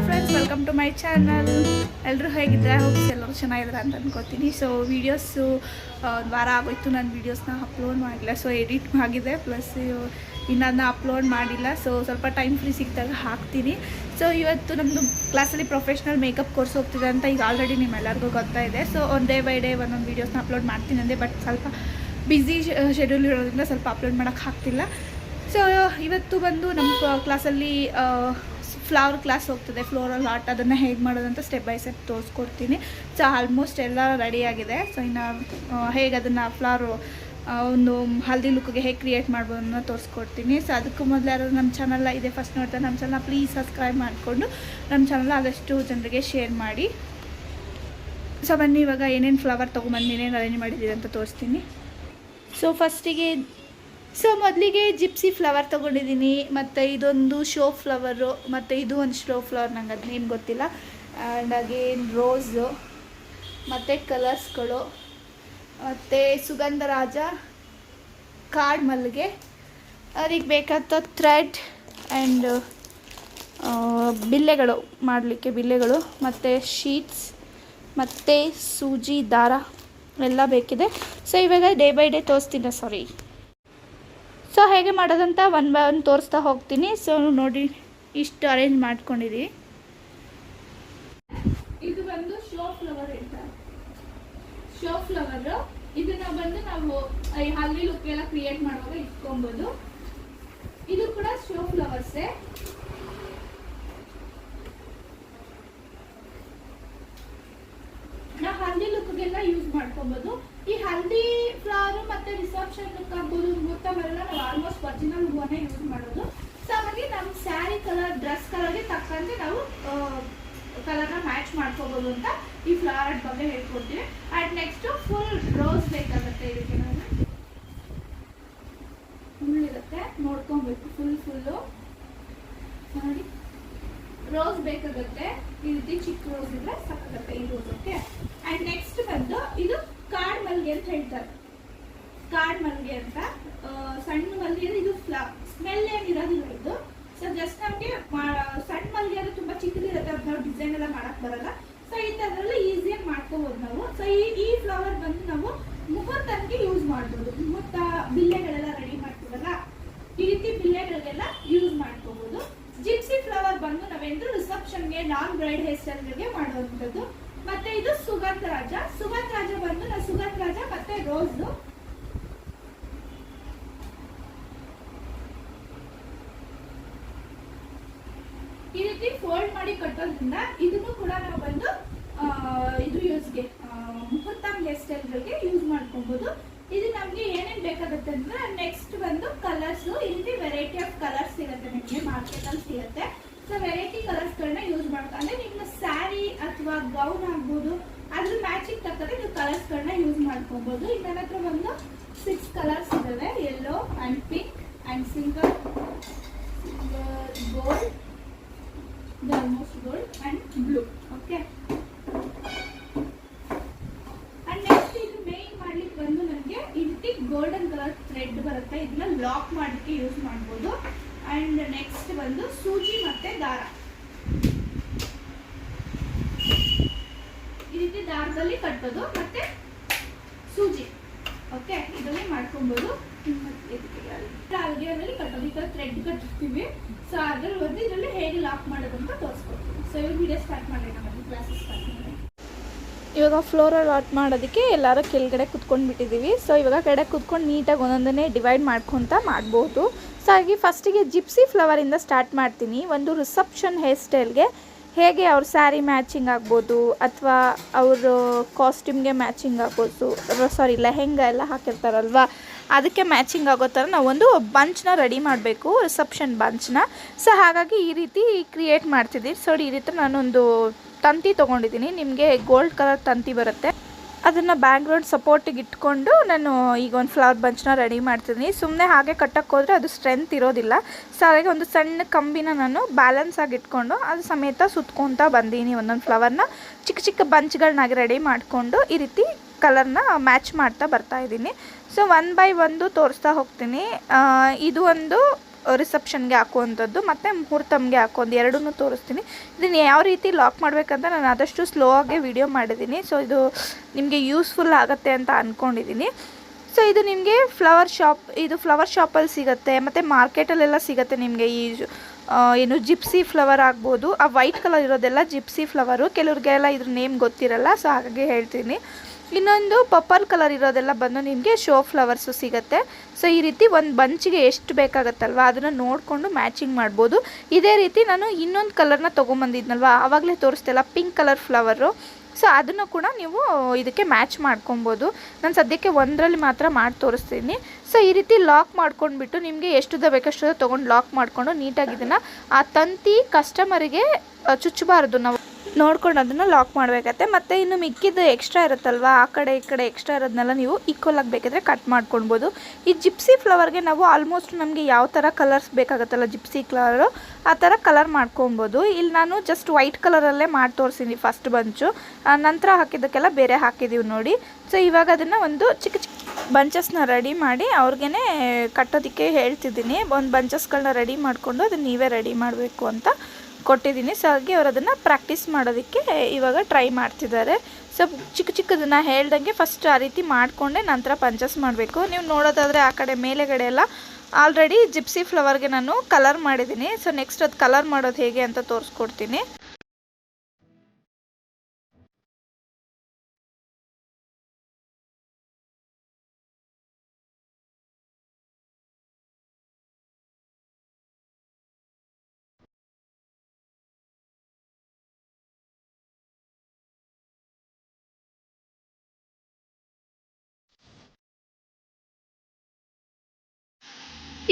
Friends, welcome to my channel. ಎಲ್ಲರೂ ಹೇಗಿದ್ದಾರೆ? Hopes ಎಲ್ಲರೂ ಚೆನ್ನಾಗಿದ್ದಾರೆ ಅಂತ ಅನ್ಕೋತೀನಿ. ಸೊ ವೀಡಿಯೋಸು ಒಂದು ವಾರ ಆಗೋಯ್ತು ನಾನು ವೀಡಿಯೋಸ್ನ ಅಪ್ಲೋಡ್ ಮಾಡಿಲ್ಲ. ಸೊ ಎಡಿಟ್ ಆಗಿದೆ, ಪ್ಲಸ್ ಇನ್ನು ಅದನ್ನ ಅಪ್ಲೋಡ್ ಮಾಡಿಲ್ಲ. ಸೊ ಸ್ವಲ್ಪ ಟೈಮ್ ಫ್ರೀ ಸಿಕ್ಕಿದಾಗ ಹಾಕ್ತೀನಿ. ಸೊ ಇವತ್ತು ನಮ್ಮದು ಕ್ಲಾಸಲ್ಲಿ ಪ್ರೊಫೆಷ್ನಲ್ ಮೇಕಪ್ ಕೋರ್ಸ್ ಹೋಗ್ತಿದೆ ಅಂತ ಈಗ ಆಲ್ರೆಡಿ ನಿಮ್ಮೆಲ್ಲರಿಗೂ ಗೊತ್ತಾಯಿದೆ. ಸೊ ಡೇ ಬೈ ಡೇ ಒಂದೊಂದು ವೀಡಿಯೋಸ್ನ ಅಪ್ಲೋಡ್ ಮಾಡ್ತೀನಿ ಅಂದೆ, ಬಟ್ ಸ್ವಲ್ಪ ಬ್ಯುಸಿ ಶೆಡ್ಯೂಲ್ ಇರೋದ್ರಿಂದ ಸ್ವಲ್ಪ ಅಪ್ಲೋಡ್ ಮಾಡೋಕ್ಕೆ ಆಗ್ತಿಲ್ಲ. ಸೊ ಇವತ್ತು ಬಂದು ನಮ್ಮ ಕ್ಲಾಸಲ್ಲಿ ಫ್ಲವರ್ ಕ್ಲಾಸ್ ಹೋಗ್ತದೆ, ಫ್ಲೋರಲ್ ಆರ್ಟ್. ಅದನ್ನು ಹೇಗೆ ಮಾಡೋದಂತ ಸ್ಟೆಪ್ ಬೈ ಸ್ಟೆಪ್ ತೋರಿಸ್ಕೊಡ್ತೀನಿ. ಸೊ ಆಲ್ಮೋಸ್ಟ್ ಎಲ್ಲ ರೆಡಿಯಾಗಿದೆ. ಸೊ ಇನ್ನು ಹೇಗೆ ಅದನ್ನು ಫ್ಲವರು ಒಂದು ಹಲ್ದಿ ಲುಕ್ಗೆ ಹೇಗೆ ಕ್ರಿಯೇಟ್ ಮಾಡ್ಬೋದು ಅನ್ನೋ ತೋರಿಸ್ಕೊಡ್ತೀನಿ. ಸೊ ಅದಕ್ಕೂ ಮೊದಲು ಯಾರು ನಮ್ಮ ಚಾನಲ್ ಇದೆ ಫಸ್ಟ್ ನೋಡ್ತಾರೆ, ನಮ್ಮ ಚಾನಲ್ ಪ್ಲೀಸ್ ಸಬ್ಸ್ಕ್ರೈಬ್ ಮಾಡಿಕೊಂಡು ನಮ್ಮ ಚಾನಲ್ ಆದಷ್ಟು ಜನರಿಗೆ ಶೇರ್ ಮಾಡಿ. ಸೊ ಬನ್ನಿ ಇವಾಗ ಏನೇನು ಫ್ಲವರ್ ತೊಗೊಂಬಂದು ಏನೇನು ಅರೇಂಜ್ ಮಾಡಿದ್ದೀರಿ ಅಂತ ತೋರಿಸ್ತೀನಿ. ಸೊ ಮೊದಲಿಗೆ ಜಿಪ್ಸಿ ಫ್ಲವರ್ ತೊಗೊಂಡಿದ್ದೀನಿ, ಮತ್ತು ಇದೊಂದು ಶೋ ಫ್ಲವರು, ಮತ್ತು ಇದು ಒಂದು ಶೋ ಫ್ಲವರ್, ನಂಗೆ ಅದು ನೇಮ್ ಗೊತ್ತಿಲ್ಲ. ಆ್ಯಂಡ್ ಅಗೇನ್ ರೋಸು, ಮತ್ತು ಕಲರ್ಸ್ಗಳು, ಮತ್ತು ಸುಗಂಧರಾಜ, ಕಾಡು ಮಲ್ಲಿಗೆ, ಅದಕ್ಕೆ ಬೇಕಾದ ಥ್ರೆಡ್ ಆ್ಯಂಡ್ ಬಿಲ್ಲೆಗಳು ಮಾಡಲಿಕ್ಕೆ ಬಿಲ್ಲೆಗಳು, ಮತ್ತು ಶೀಟ್ಸ್, ಮತ್ತು ಸೂಜಿ ದಾರ ಎಲ್ಲ ಬೇಕಿದೆ. ಸೊ ಇವಾಗ ಡೇ ಬೈ ಡೇ ತೋರಿಸ್ತೀನಿ. ಸೊ ಹೇಗೆ ಮಾಡೋದಂತ ಒನ್ ಬೈ ಒನ್ ತೋರಿಸ್ತಾ ಹೋಗ್ತೀನಿ. ಸೊ ನೋಡಿ, ಇಷ್ಟು ಅರೇಂಜ್ ಮಾಡ್ಕೊಂಡಿದ್ದೀವಿ. ಇದು ಬಂದು ಶೋ ಫ್ಲವರ್ ಅಂತ. ಶೋ ಫ್ಲವರು ಇದನ್ನ ಬಂದು ನಾವು ಈ ಹಲ್ದಿ ಲುಕ್ ಎಲ್ಲ ಕ್ರಿಯೇಟ್ ಮಾಡುವಾಗ ಇಟ್ಕೊಬೋದು. ಇದು ಕೂಡ ಶೋ ಫ್ಲವರ್ಸೇ. ನಾವು ಹಲ್ದಿ ಲುಕ್ಗೆಲ್ಲ ಯೂಸ್ ಮಾಡ್ಕೊಬೋದು. ಈ ಹಲ್ದಿ ಫ್ಲವರ್ ಮತ್ತೆ ರಿಸೆಪ್ಷನ್ ಲುಕ್ ಆಗ್ಬೋದು, ಮುಹೂರ್ತವೆಲ್ಲ ನಾವು ಆಲ್ಮೋಸ್ಟ್ ಒರಿಜಿನಲ್ ಹೂವನ್ನೇ ಯೂಸ್ ಮಾಡೋದು. ಸೊ ಹಾಗಾಗಿ ನಮ್ಮ ಸ್ಯಾರಿ ಕಲರ್, ಡ್ರೆಸ್ ಕಲರ್ಗೆ ತಕ್ಕಂತೆ ನಾವು ಕಲರ್ನ ಮ್ಯಾಚ್ ಮಾಡ್ಕೋಬೋದು ಅಂತ ಈ ಫ್ಲವರ್ ಆರ್ಟ್ ಬಗ್ಗೆ ಹೇಳ್ಕೊಡ್ತೀವಿ. ಆ್ಯಂಡ್ ನೆಕ್ಸ್ಟ್ ಫುಲ್ ರೋಸ್ ಬೇಕಾಗುತ್ತೆ. ಇದಕ್ಕೆ ನಾವು ಫುಲ್ಲಿರುತ್ತೆ, ನೋಡ್ಕೊಬೇಕು. ಫುಲ್ಲು ನೋಡಿ, ರೋಸ್ ಬೇಕಾಗುತ್ತೆ. ಈ ರೀತಿ ಚಿಕ್ಕ ರೋಸ್ ಇದ್ರೆ ಸಾಕಾಗುತ್ತೆ ಈ ರೋಸ್. ಓಕೆ. ಆ್ಯಂಡ್ ನೆಕ್ಸ್ಟ್ ಬಂದು ಇದು ಕಾಡು ಮಲ್ಲಿಗೆ ಅಂತ ಹೇಳ್ತಾರೆ. ಕಾಡು ಮಲ್ಲಿಗೆ ಅಂತ ಸಣ್ಣ ಮಲ್ಲಿಗೆ. ಇದು ಸ್ಮೆಲ್ ಏನಿರೋದಿಲ್ಲ ಇದು. ಸೊ ಜಸ್ಟ್ ನಮಗೆ ಸಣ್ಣ ಮಲ್ಲಿಗೆ ಅಂದ್ರೆ ತುಂಬಾ ಚಿಕ್ಕದಿರುತ್ತೆ, ಅದು ನಾವು ಡಿಸೈನ್ ಎಲ್ಲ ಮಾಡಕ್ ಬರಲ್ಲ. ಸೊ ಈ ಥರದಲ್ಲಿ ಈಸಿಯಾಗಿ ಮಾಡ್ಕೋಬಹುದು ನಾವು. ಸೊ ಈ ಫ್ಲವರ್ ಬಂದು ನಾವು ಮುಹೂರ್ತಕ್ಕೆ ಯೂಸ್ ಮಾಡ್ಬೋದು. ಮುಹೂರ್ತ ಬಿಲ್ಲೆಗಳೆಲ್ಲ ರೆಡಿ ಮಾಡ್ತೀವಲ್ಲ, ಈ ರೀತಿ ಬಿಲ್ಲೆಗಳಿಗೆಲ್ಲ ಯೂಸ್ ಮಾಡ್ಕೋಬಹುದು. ಜಿಪ್ಸಿ ಫ್ಲವರ್ ಬಂದು ನಾವೇಂದ್ರೂ ರಿಸೆಪ್ಷನ್ಗೆ, ನಾನ್ ಬ್ರೈಡ್ ಹೇರ್ ಸ್ಟೈಲ್ಗೆ ಮಾಡುವಂಥದ್ದು. ಮತ್ತೆ ಇದು ಸುಗಂಧರಾಜ. ಸುಗಂಧರಾಜ ಬಂದು ನಾವು ಸುಗಂಧರಾಜ ಮತ್ತೆ ರೋಸ್. ಈ ರೀತಿ ಫೋಲ್ಡ್ ಮಾಡಿ ಕಟ್ಟೋದ್ರಿಂದ ಇದನ್ನು ಕೂಡ ನಾವು ಬಂದು ಇದು ಯೂಸ್ಗೆ ಮುಹೂರ್ತ ಹೇರ್ ಸ್ಟೈಲ್ಗಳಿಗೆ ಯೂಸ್ ಮಾಡ್ಕೊಬಹುದು. ಇದು ನಮ್ಗೆ ಏನೇನ್ ಬೇಕಾಗುತ್ತೆ ಅಂದ್ರೆ ನೆಕ್ಸ್ಟ್ ಬಂದು ಕಲರ್ಸ್. ಈ ರೀತಿ ವೆರೈಟಿ ಆಫ್ ಕಲರ್ಸ್ ಸಿಗುತ್ತೆ, ನಿಮಗೆ ಮಾರ್ಕೆಟ್ ಅಲ್ಲಿ ಸಿಗುತ್ತೆ. ಸೊ ವೆರೈಟಿ ಕಲರ್ಸ್ ಗಳನ್ನ ಯೂಸ್ ಮಾಡ್ಕೊಂಡ್ರೆ ನಿಮ್ಮ ಸ್ಯಾರಿ ಅಥವಾ ಗೌನ್ ಆಗ್ಬೋದು, ಅದ್ರ ಮ್ಯಾಚಿಂಗ್ ತಕ್ಕಂತೆ ನೀವು ಕಲರ್ಸ್ ಗಳನ್ನ ಯೂಸ್ ಮಾಡ್ಕೊಬಹುದು. ಈಗ ನನ್ನ ಹತ್ರ ಬಂದು 6 ಕಲರ್ಸ್ ಇದಾವೆ. Yellow and pink and silver, gold, almost gold and blue. Okay. And next ಇದು ಮೇನ್ ಮಾಡ್ಲಿಕ್ಕೆ ಬಂದು ನನಗೆ ಈ ರೀತಿ ಗೋಲ್ಡನ್ ಕಲರ್ ಥ್ರೆಡ್ ಬರುತ್ತೆ. ಇದನ್ನ ಲಾಕ್ ಮಾಡ್ಲಿಕ್ಕೆ ಯೂಸ್ ಮಾಡ್ಬೋದು. ಅಂಡ್ ನೆಕ್ಸ್ಟ್ ಬಂದು ಸೂಜಿ ಮತ್ತೆ ದಾರ. ಈ ರೀತಿ ದಾರದಲ್ಲಿ ಕಟ್ಟೋದು ಮತ್ತೆ ಸೂಜಿ. ಓಕೆ, ಇದರಲ್ಲಿ ಮಾಡ್ಕೊಬಹುದು. ಅಲ್ಗೆಯಲ್ಲಿ ಕಟ್ಟೋದು, ಈ ತರ ಥ್ರೆಡ್ ಕಟ್ಟಿರ್ತೀವಿ. ಸೊ ಅದ್ರಲ್ಲಿ ಬಂದು ಇದರಲ್ಲಿ ಹೇಗೆ ಲಾಕ್ ಮಾಡೋದು ಅಂತ ತೋರಿಸ್ಕೊಡ್ತೀವಿ. ಸೊ ಇವಾಗ ವಿಡಿಯೋ ಸ್ಟಾರ್ಟ್ ಮಾಡೋಣ, ನಮ್ಮ ಕ್ಲಾಸಸ್ ಸ್ಟಾರ್ಟ್ ಮಾಡೋಣ. ಇವಾಗ ಫ್ಲೋರಲ್ ಆರ್ಟ್ ಮಾಡೋದಕ್ಕೆ ಎಲ್ಲರೂ ಕೆಳಗಡೆ ಕುತ್ಕೊಂಡು ಬಿಟ್ಟಿದ್ದೀವಿ. ಸೊ ಇವಾಗ ಕೆಳಗಡೆ ಕುತ್ಕೊಂಡು ನೀಟಾಗಿ ಒಂದೊಂದನ್ನೇ ಡಿವೈಡ್ ಮಾಡ್ಕೊತ ಮಾಡ್ಬೋದು. ಸೊ ಹಾಗೆ ಫಸ್ಟಿಗೆ ಜಿಪ್ಸಿ ಫ್ಲವರಿಂದ ಸ್ಟಾರ್ಟ್ ಮಾಡ್ತೀನಿ. ಒಂದು ರಿಸೆಪ್ಷನ್ ಹೇರ್ ಸ್ಟೈಲ್ಗೆ ಹೇಗೆ ಅವ್ರ ಸ್ಯಾರಿ ಮ್ಯಾಚಿಂಗ್ ಆಗ್ಬೋದು, ಅಥವಾ ಅವರು ಕಾಸ್ಟ್ಯೂಮ್ಗೆ ಮ್ಯಾಚಿಂಗ್ ಆಗ್ಬೋದು, ಲೆಹೆಂಗಾ ಎಲ್ಲ ಹಾಕಿರ್ತಾರಲ್ವ, ಅದಕ್ಕೆ ಮ್ಯಾಚಿಂಗ್ ಆಗೋ ಥರ ನಾವೊಂದು ಬಂಚ್ನ ರೆಡಿ ಮಾಡಬೇಕು, ರಿಸೆಪ್ಷನ್ ಬಂಚ್ನ. ಸೊ ಹಾಗಾಗಿ ಈ ರೀತಿ ಕ್ರಿಯೇಟ್ ಮಾಡ್ತಿದ್ದೀನಿ. ಸೊ ಈ ರೀತಿ ನಾನೊಂದು ತಂತಿ ತೊಗೊಂಡಿದ್ದೀನಿ. ನಿಮಗೆ ಗೋಲ್ಡ್ ಕಲರ್ ತಂತಿ ಬರುತ್ತೆ, ಅದನ್ನು ಬ್ಯಾಕ್ಗ್ರೌಂಡ್ ಸಪೋರ್ಟಿಗೆ ಇಟ್ಕೊಂಡು ನಾನು ಈಗ ಒಂದು ಫ್ಲವರ್ ಬಂಚ್ನ ರೆಡಿ ಮಾಡ್ತಿದ್ದೀನಿ. ಸುಮ್ಮನೆ ಹಾಗೆ ಕಟ್ಟಕ್ಕೆ ಹೋದರೆ ಅದು ಸ್ಟ್ರೆಂತ್ ಇರೋದಿಲ್ಲ. ಸೊ ಹಾಗಾಗಿ ಒಂದು ಸಣ್ಣ ಕಂಬಿನ ನಾನು ಬ್ಯಾಲೆನ್ಸ್ ಆಗಿ ಇಟ್ಕೊಂಡು ಅದು ಸಮೇತ ಸುತ್ಕೊತಾ ಬಂದೀನಿ. ಒಂದೊಂದು ಫ್ಲವರ್ನ ಚಿಕ್ಕ ಚಿಕ್ಕ ಬಂಚ್ಗಳನ್ನಾಗಿ ರೆಡಿ ಮಾಡಿಕೊಂಡು ಈ ರೀತಿ ಕಲರ್ನ ಮ್ಯಾಚ್ ಮಾಡ್ತಾ ಬರ್ತಾ ಇದ್ದೀನಿ. ಸೊ ಒನ್ ಬೈ ಒಂದು ತೋರಿಸ್ತಾ ಹೋಗ್ತೀನಿ. ಇದು ಒಂದು ರಿಸೆಪ್ಷನ್ಗೆ ಹಾಕುವಂಥದ್ದು ಮತ್ತು ಮುಹೂರ್ತಮ್ಗೆ ಹಾಕೋದು ಎರಡನ್ನೂ ತೋರಿಸ್ತೀನಿ. ಇದನ್ನು ಯಾವ ರೀತಿ ಲಾಕ್ ಮಾಡಬೇಕಂತ ನಾನು ಆದಷ್ಟು ಸ್ಲೋ ಆಗಿ ವಿಡಿಯೋ ಮಾಡಿದ್ದೀನಿ. ಸೊ ಇದು ನಿಮಗೆ ಯೂಸ್ಫುಲ್ ಆಗುತ್ತೆ ಅಂತ ಅಂದ್ಕೊಂಡಿದ್ದೀನಿ. ಸೊ ಇದು ನಿಮಗೆ ಫ್ಲವರ್ ಶಾಪಲ್ಲಿ ಸಿಗುತ್ತೆ, ಮತ್ತು ಮಾರ್ಕೆಟಲ್ಲೆಲ್ಲ ಸಿಗುತ್ತೆ ನಿಮಗೆ. ಈ ಏನು ಜಿಪ್ಸಿ ಫ್ಲವರ್ ಆಗ್ಬೋದು, ಆ ವೈಟ್ ಕಲರ್ ಇರೋದೆಲ್ಲ ಜಿಪ್ಸಿ ಫ್ಲವರು. ಕೆಲವ್ರಿಗೆಲ್ಲ ಇದ್ರ ನೇಮ್ ಗೊತ್ತಿರಲ್ಲ, ಸೊ ಹಾಗಾಗಿ ಹೇಳ್ತೀನಿ. ಇನ್ನೊಂದು ಪರ್ಪಲ್ ಕಲರ್ ಇರೋದೆಲ್ಲ ಬಂದು ನಿಮಗೆ ಶೋ ಫ್ಲವರ್ಸು ಸಿಗುತ್ತೆ. ಸೊ ಈ ರೀತಿ ಒಂದು ಬಂಚಿಗೆ ಎಷ್ಟು ಬೇಕಾಗುತ್ತಲ್ವ ಅದನ್ನು ನೋಡಿಕೊಂಡು ಮ್ಯಾಚಿಂಗ್ ಮಾಡ್ಬೋದು. ಇದೇ ರೀತಿ ನಾನು ಇನ್ನೊಂದು ಕಲರ್ನ ತೊಗೊಂಬಂದಿದ್ನಲ್ವ, ಆವಾಗಲೇ ತೋರಿಸ್ತಿಲ್ಲ, ಪಿಂಕ್ ಕಲರ್ ಫ್ಲವರು. ಸೊ ಅದನ್ನು ಕೂಡ ನೀವು ಇದಕ್ಕೆ ಮ್ಯಾಚ್ ಮಾಡ್ಕೊಬೋದು. ನಾನು ಸದ್ಯಕ್ಕೆ ಒಂದರಲ್ಲಿ ಮಾತ್ರ ಮಾಡಿ ತೋರಿಸ್ತೀನಿ. ಸೊ ಈ ರೀತಿ ಲಾಕ್ ಮಾಡ್ಕೊಂಡ್ಬಿಟ್ಟು ನಿಮಗೆ ಎಷ್ಟುದ ಬೇಕಷ್ಟು ತೊಗೊಂಡು ಲಾಕ್ ಮಾಡಿಕೊಂಡು ನೀಟಾಗಿ ಇದನ್ನು ಆ ತಂತಿ ಕಸ್ಟಮರಿಗೆ ಚುಚ್ಚಬಾರ್ದು, ನಾವು ನೋಡ್ಕೊಂಡು ಅದನ್ನು ಲಾಕ್ ಮಾಡಬೇಕತ್ತೆ. ಮತ್ತು ಇನ್ನು ಮಿಕ್ಕಿದ್ದು ಎಕ್ಸ್ಟ್ರಾ ಇರುತ್ತಲ್ವ, ಆ ಕಡೆ ಈ ಕಡೆ ಎಕ್ಸ್ಟ್ರಾ ಇರೋದನ್ನೆಲ್ಲ ನೀವು ಈಕ್ವಲ್ ಆಗಿ ಬೇಕಿದ್ರೆ ಕಟ್ ಮಾಡ್ಕೊಳ್ಬೋದು. ಈ ಜಿಪ್ಸಿ ಫ್ಲವರ್ಗೆ ನಾವು ಆಲ್ಮೋಸ್ಟ್ ನಮಗೆ ಯಾವ ಥರ ಕಲರ್ಸ್ ಬೇಕಾಗುತ್ತಲ್ಲ ಜಿಪ್ಸಿ ಕಲರು, ಆ ಥರ ಕಲರ್ ಮಾಡ್ಕೊಬೋದು. ಇಲ್ಲಿ ನಾನು ಜಸ್ಟ್ ವೈಟ್ ಕಲರಲ್ಲೇ ಮಾಡಿ ತೋರಿಸಿದ್ದೀನಿ ಫಸ್ಟ್ ಬಂಚು, ನಂತರ ಹಾಕಿದ್ದಕ್ಕೆಲ್ಲ ಬೇರೆ ಹಾಕಿದ್ದೀವಿ ನೋಡಿ. ಸೊ ಇವಾಗ ಅದನ್ನು ಒಂದು ಚಿಕ್ಕ ಚಿಕ್ಕ ಬಂಚಸ್ನ ರೆಡಿ ಮಾಡಿ ಅವ್ರಿಗೇ ಕಟ್ಟೋದಕ್ಕೆ ಹೇಳ್ತಿದ್ದೀನಿ. ಒಂದು ಬಂಚಸ್ಗಳನ್ನ ರೆಡಿ ಮಾಡಿಕೊಂಡು ಅದನ್ನು ನೀವೇ ರೆಡಿ ಮಾಡಬೇಕು ಅಂತ ಕೊಟ್ಟಿದ್ದೀನಿ. ಸೊ ಹಾಗೆ ಅವರು ಅದನ್ನು ಪ್ರಾಕ್ಟೀಸ್ ಮಾಡೋದಕ್ಕೆ ಇವಾಗ ಟ್ರೈ ಮಾಡ್ತಿದ್ದಾರೆ. ಸೊ ಚಿಕ್ಕ ಚಿಕ್ಕದನ್ನು ಹೇಳ್ದಂಗೆ ಫಸ್ಟ್ ಆ ರೀತಿ ಮಾಡಿಕೊಂಡೆ ನಂತರ ಪಂಚಸ್ ಮಾಡಬೇಕು. ನೀವು ನೋಡೋದಾದರೆ ಆ ಕಡೆ ಮೇಲೆಗಡೆ ಎಲ್ಲ ಆಲ್ರೆಡಿ ಜಿಪ್ಸಿ ಫ್ಲವರ್ಗೆ ನಾನು ಕಲರ್ ಮಾಡಿದ್ದೀನಿ. ಸೊ ನೆಕ್ಸ್ಟ್ ಅದು ಕಲರ್ ಮಾಡೋದು ಹೇಗೆ ಅಂತ ತೋರಿಸ್ಕೊಡ್ತೀನಿ.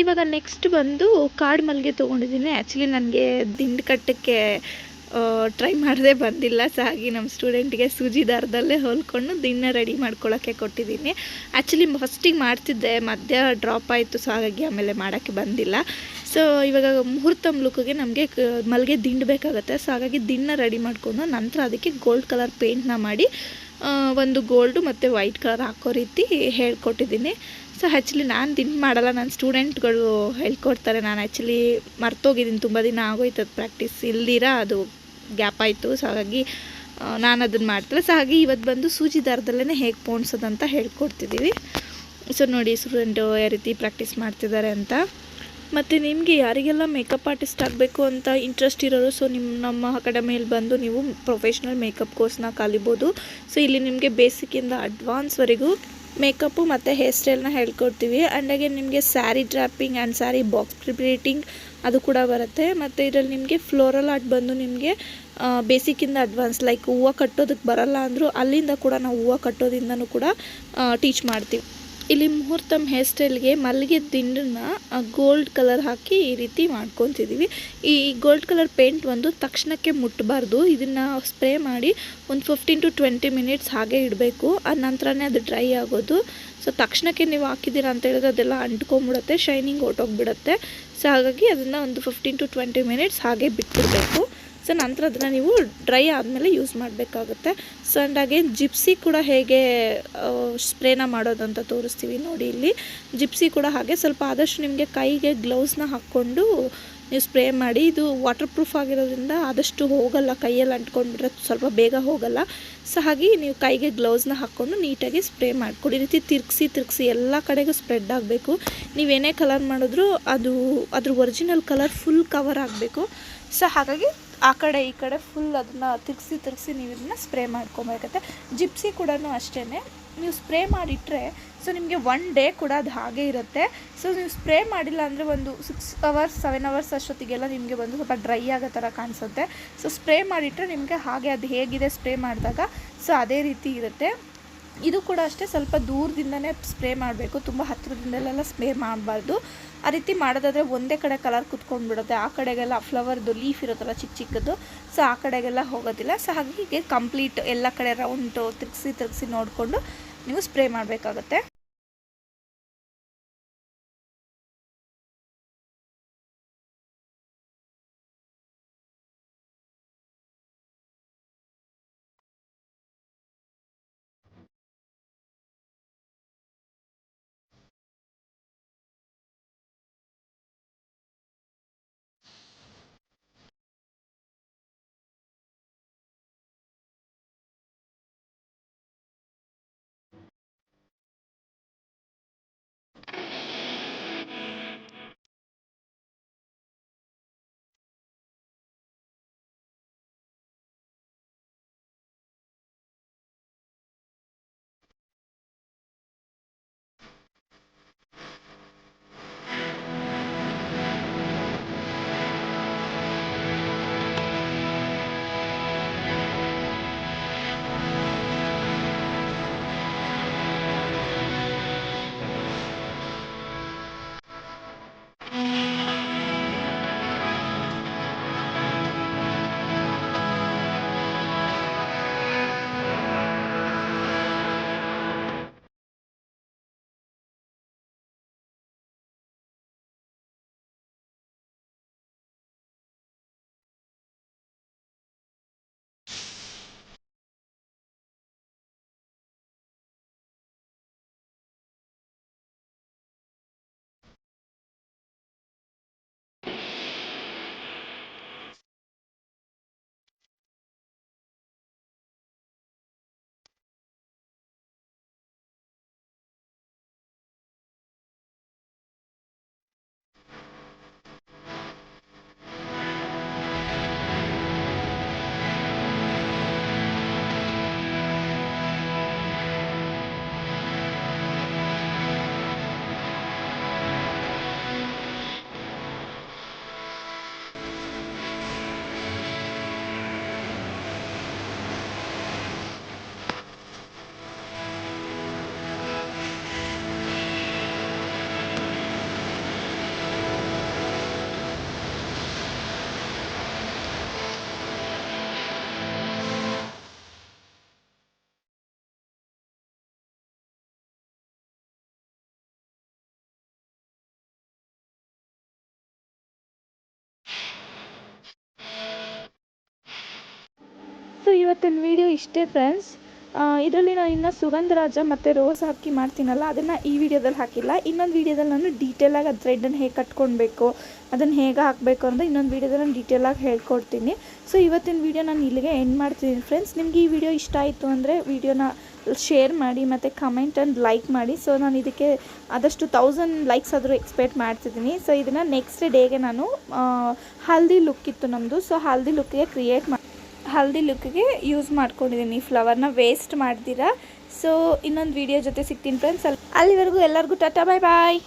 ಇವಾಗ ನೆಕ್ಸ್ಟ್ ಬಂದು ಕಾಡು ಮಲ್ಲಿಗೆ ತೊಗೊಂಡಿದ್ದೀನಿ. ಆ್ಯಕ್ಚುಲಿ ನನಗೆ ದಿಂಡು ಕಟ್ಟಕ್ಕೆ ಟ್ರೈ ಮಾಡದೆ ಬಂದಿಲ್ಲ. ಸೊ ಹಾಗೆ ನಮ್ಮ ಸ್ಟೂಡೆಂಟ್ಗೆ ಸೂಜಿ ದಾರದಲ್ಲೇ ಹೊಲ್ಕೊಂಡು ದಿಂಡನ್ನ ರೆಡಿ ಮಾಡ್ಕೊಳ್ಳೋಕ್ಕೆ ಕೊಟ್ಟಿದ್ದೀನಿ. ಆ್ಯಕ್ಚುಲಿ ಫಸ್ಟಿಗೆ ಮಾಡ್ತಿದ್ದೆ, ಮಧ್ಯ ಡ್ರಾಪ್ ಆಯಿತು. ಸೊ ಹಾಗಾಗಿ ಆಮೇಲೆ ಮಾಡೋಕ್ಕೆ ಬಂದಿಲ್ಲ. ಸೊ ಇವಾಗ ಮುಹೂರ್ತಮ್ ಲುಕ್ಗೆ ನಮಗೆ ಮಲ್ಲಿಗೆ ದಿಂಡು ಬೇಕಾಗುತ್ತೆ. ಸೊ ಹಾಗಾಗಿ ದಿಂಡನ್ನ ರೆಡಿ ಮಾಡಿಕೊಂಡು ನಂತರ ಅದಕ್ಕೆ ಗೋಲ್ಡ್ ಕಲರ್ ಪೇಂಟ್ನ ಮಾಡಿ ಒಂದು ಗೋಲ್ಡು ಮತ್ತು ವೈಟ್ ಕಲರ್ ಹಾಕೋ ರೀತಿ ಹೇಳ್ಕೊಟ್ಟಿದ್ದೀನಿ. ಸೊ ಆ್ಯಕ್ಚುಲಿ ನಾನು ದಿಂಡು ಮಾಡಲ್ಲ, ನನ್ನ ಸ್ಟೂಡೆಂಟ್ಗಳು ಹೇಳ್ಕೊಡ್ತಾರೆ. ನಾನು ಆ್ಯಕ್ಚುಲಿ ಮರ್ತೋಗಿದ್ದೀನಿ, ತುಂಬ ದಿನ ಆಗೋಯ್ತದ ಪ್ರಾಕ್ಟೀಸ್ ಇಲ್ದಿರ, ಅದು ಗ್ಯಾಪ್ ಆಯಿತು. ಸೊ ಹಾಗಾಗಿ ನಾನು ಅದನ್ನು ಮಾಡ್ತಿಲ್ಲ. ಸೊ ಹಾಗೆ ಇವತ್ತು ಬಂದು ಸೂಜಿ ದಾರದಲ್ಲೇ ಹೇಗೆ ಪೋಣಿಸೋದಂತ ಹೇಳ್ಕೊಡ್ತಿದ್ದೀವಿ. ಸೊ ನೋಡಿ ಸ್ಟೂಡೆಂಟು ಯಾವ ರೀತಿ ಪ್ರಾಕ್ಟೀಸ್ ಮಾಡ್ತಿದ್ದಾರೆ ಅಂತ. ಮತ್ತು ನಿಮಗೆ ಯಾರಿಗೆಲ್ಲ ಮೇಕಪ್ ಆರ್ಟಿಸ್ಟ್ ಆಗಬೇಕು ಅಂತ ಇಂಟ್ರೆಸ್ಟ್ ಇರೋರು, ಸೊ ನಮ್ಮ ಅಕಾಡೆಮಿಯಲ್ಲಿ ಬಂದು ನೀವು ಪ್ರೊಫೆಷ್ನಲ್ ಮೇಕಪ್ ಕೋರ್ಸ್ನ ಕಲಿಬೋದು. ಸೊ ಇಲ್ಲಿ ನಿಮಗೆ ಬೇಸಿಕ್ಕಿಂದ ಅಡ್ವಾನ್ಸ್ವರೆಗೂ ಮೇಕಪ್ಪು ಮತ್ತು ಹೇರ್ ಸ್ಟೈಲ್ನ ಹೇಳ್ಕೊಡ್ತೀವಿ. ಆ್ಯಂಡ್ ನಿಮಗೆ sari draping and sari box preparing ಅದು ಕೂಡ ಬರುತ್ತೆ. ಮತ್ತು ಇದರಲ್ಲಿ ನಿಮಗೆ ಫ್ಲೋರಲ್ ಆರ್ಟ್ ಬಂದು ನಿಮಗೆ ಬೇಸಿಕ್ಕಿಂದ ಅಡ್ವಾನ್ಸ್, ಲೈಕ್ ಹೂವು ಕಟ್ಟೋದಕ್ಕೆ ಬರಲ್ಲ ಅಂದರೂ ಅಲ್ಲಿಂದ ಕೂಡ ನಾವು ಹೂವು ಕಟ್ಟೋದಿಂದನೂ ಕೂಡ ಟೀಚ್ ಮಾಡ್ತೀವಿ. ಇಲ್ಲಿ ಮುಹೂರ್ತಮ್ ಹೇರ್ ಸ್ಟೈಲ್ಗೆ ಮಲ್ಲಿಗೆ ದಿಂಡನ್ನ ಗೋಲ್ಡ್ ಕಲರ್ ಹಾಕಿ ಈ ರೀತಿ ಮಾಡ್ಕೊತಿದ್ದೀವಿ. ಈ ಗೋಲ್ಡ್ ಕಲರ್ ಪೇಂಟ್ ಒಂದು ತಕ್ಷಣಕ್ಕೆ ಮುಟ್ಟಬಾರ್ದು, ಇದನ್ನು ಸ್ಪ್ರೇ ಮಾಡಿ ಒಂದು 15 to 20 ಮಿನಿಟ್ಸ್ ಹಾಗೆ ಇಡಬೇಕು. ಆ ನಂತರನೇ ಅದು ಡ್ರೈ ಆಗೋದು. ಸೊ ತಕ್ಷಣಕ್ಕೆ ನೀವು ಹಾಕಿದ್ದೀರಾ ಅಂತ ಹೇಳಿದ್ರೆ ಅದೆಲ್ಲ ಅಂಟ್ಕೊಂಡ್ಬಿಡುತ್ತೆ, ಶೈನಿಂಗ್ ಹೊರಟೋಗ್ಬಿಡುತ್ತೆ. ಸೊ ಹಾಗಾಗಿ ಅದನ್ನು ಒಂದು 15 to 20 ಮಿನಿಟ್ಸ್ ಹಾಗೆ ಬಿಟ್ಬಿಡಬೇಕು. ಸೊ ನಂತರ ಅದನ್ನು ನೀವು ಡ್ರೈ ಆದಮೇಲೆ ಯೂಸ್ ಮಾಡಬೇಕಾಗುತ್ತೆ. ಸೊ ಆ್ಯಂಡ್ ಅಗೇನ್ ಜಿಪ್ಸಿ ಕೂಡ ಹೇಗೆ ಸ್ಪ್ರೇನ ಮಾಡೋದಂತ ತೋರಿಸ್ತೀವಿ ನೋಡಿ. ಇಲ್ಲಿ ಜಿಪ್ಸಿ ಕೂಡ ಹಾಗೆ ಸ್ವಲ್ಪ ಆದಷ್ಟು ನಿಮಗೆ ಕೈಗೆ ಗ್ಲೌಸ್ನ ಹಾಕ್ಕೊಂಡು ನೀವು ಸ್ಪ್ರೇ ಮಾಡಿ. ಇದು ವಾಟರ್ ಪ್ರೂಫ್ ಆಗಿರೋದ್ರಿಂದ ಆದಷ್ಟು ಹೋಗಲ್ಲ, ಕೈಯಲ್ಲಿ ಅಂಟ್ಕೊಂಡ್ಬಿಟ್ರೆ ಸ್ವಲ್ಪ ಬೇಗ ಹೋಗಲ್ಲ. ಸೊ ಹಾಗೆ ನೀವು ಕೈಗೆ ಗ್ಲೌಸ್ನ ಹಾಕ್ಕೊಂಡು ನೀಟಾಗಿ ಸ್ಪ್ರೇ ಮಾಡಿಕೊಡಿ. ಈ ರೀತಿ ತಿರುಗಿಸಿ ಎಲ್ಲ ಕಡೆಗೂ ಸ್ಪ್ರೆಡ್ ಆಗಬೇಕು. ನೀವೇನೇ ಕಲರ್ ಮಾಡಿದ್ರೂ ಅದು ಅದ್ರ ಒರಿಜಿನಲ್ ಕಲರ್ ಫುಲ್ ಕವರ್ ಆಗಬೇಕು. ಸೊ ಹಾಗಾಗಿ ಆ ಕಡೆ ಈ ಕಡೆ ಫುಲ್ ಅದನ್ನು ತಿರುಗಿಸಿ ನೀವು ಇದನ್ನು ಸ್ಪ್ರೇ ಮಾಡ್ಕೊಬೇಕಾಗತ್ತೆ. ಜಿಪ್ಸಿ ಕೂಡ ಅಷ್ಟೇ, ನೀವು ಸ್ಪ್ರೇ ಮಾಡಿಟ್ರೆ ಸೊ ನಿಮಗೆ 1 ಡೇ ಕೂಡ ಅದು ಹಾಗೆ ಇರುತ್ತೆ. ಸೊ ನೀವು ಸ್ಪ್ರೇ ಮಾಡಿಲ್ಲ ಅಂದರೆ ಒಂದು 6 hours 7 hours ಅಷ್ಟೊತ್ತಿಗೆಲ್ಲ ನಿಮಗೆ ಬಂದು ಸ್ವಲ್ಪ ಡ್ರೈ ಆಗೋ ಥರ ಕಾಣಿಸುತ್ತೆ. ಸೊ ಸ್ಪ್ರೇ ಮಾಡಿಟ್ರೆ ನಿಮಗೆ ಹಾಗೆ ಅದು ಹೇಗಿದೆ ಸ್ಪ್ರೇ ಮಾಡಿದಾಗ ಸೊ ಅದೇ ರೀತಿ ಇರುತ್ತೆ. ಇದು ಕೂಡ ಅಷ್ಟೇ, ಸ್ವಲ್ಪ ದೂರದಿಂದನೇ ಸ್ಪ್ರೇ ಮಾಡಬೇಕು, ತುಂಬ ಹತ್ತಿರದಿಂದಲೆಲ್ಲ ಸ್ಪ್ರೇ ಮಾಡಬಾರ್ದು. ಆ ರೀತಿ ಮಾಡೋದಾದರೆ ಒಂದೇ ಕಡೆ ಕಲರ್ ಕುತ್ಕೊಂಡ್ಬಿಡುತ್ತೆ, ಆ ಕಡೆಗೆಲ್ಲ ಫ್ಲವರ್ದು ಲೀಫ್ ಇರುತ್ತಲ್ಲ ಚಿಕ್ಕ ಚಿಕ್ಕದು, ಸೊ ಆ ಕಡೆಗೆಲ್ಲ ಹೋಗೋದಿಲ್ಲ. ಸೊ ಹಾಗೆ ಕಂಪ್ಲೀಟ್ ಎಲ್ಲ ಕಡೆ ರೌಂಡು ತಿರುಗಿಸಿ ನೋಡಿಕೊಂಡು ನೀವು ಸ್ಪ್ರೇ ಮಾಡಬೇಕಾಗತ್ತೆ. ಸೊ ಇವತ್ತಿನ ವಿಡಿಯೋ ಇಷ್ಟೇ ಫ್ರೆಂಡ್ಸ್. ಇದರಲ್ಲಿ ನಾನು ಇನ್ನೂ ಸುಗಂಧರಾಜ ಮತ್ತು ರೋಸ್ ಹಾಕಿ ಮಾಡ್ತೀನಲ್ಲ, ಅದನ್ನು ಈ ವಿಡಿಯೋದಲ್ಲಿ ಹಾಕಿಲ್ಲ. ಇನ್ನೊಂದು ವಿಡಿಯೋದಲ್ಲಿ ನಾನು ಡೀಟೇಲಾಗಿ ಅದು ಥ್ರೆಡನ್ನು ಹೇಗೆ ಕಟ್ಕೊಳ್ಬೇಕು, ಅದನ್ನು ಹೇಗೆ ಹಾಕಬೇಕು ಅಂತ ಇನ್ನೊಂದು ವಿಡಿಯೋದಲ್ಲಿ ನಾನು ಡೀಟೇಲಾಗಿ ಹೇಳ್ಕೊಡ್ತೀನಿ. ಸೊ ಇವತ್ತಿನ ವಿಡಿಯೋ ನಾನು ಇಲ್ಲಿಗೆ ಎಂಡ್ ಮಾಡ್ತೀನಿ ಫ್ರೆಂಡ್ಸ್. ನಿಮಗೆ ಈ ವಿಡಿಯೋ ಇಷ್ಟ ಆಯಿತು ಅಂದರೆ ವಿಡಿಯೋನ ಶೇರ್ ಮಾಡಿ ಮತ್ತು ಕಮೆಂಟ್ ಆ್ಯಂಡ್ ಲೈಕ್ ಮಾಡಿ. ಸೊ ನಾನು ಇದಕ್ಕೆ ಆದಷ್ಟು 1000 ಲೈಕ್ಸ್ ಆದರೂ ಎಕ್ಸ್ಪೆಕ್ಟ್ ಮಾಡ್ತಿದ್ದೀನಿ. ಸೊ ಇದನ್ನು ನೆಕ್ಸ್ಟ್ ಡೇಗೆ ನಾನು ಹಲ್ದಿ ಲುಕ್ ಇತ್ತು ನಮ್ಮದು, ಸೊ ಹಲ್ದಿ ಲುಕ್ಗೆ ಯೂಸ್ ಮಾಡ್ಕೊಂಡಿದ್ದೀನಿ. ಫ್ಲವರ್ನ ವೇಸ್ಟ್ ಮಾಡ್ದಿರಾ. ಸೊ ಇನ್ನೊಂದು ವಿಡಿಯೋ ಜೊತೆ ಸಿಗ್ತೀನಿ ಫ್ರೆಂಡ್ಸ್. ಅಲ್ಲಿವರೆಗೂ ಎಲ್ಲರಿಗೂ ಟಾಟಾ, ಬಾಯ್ ಬಾಯ್.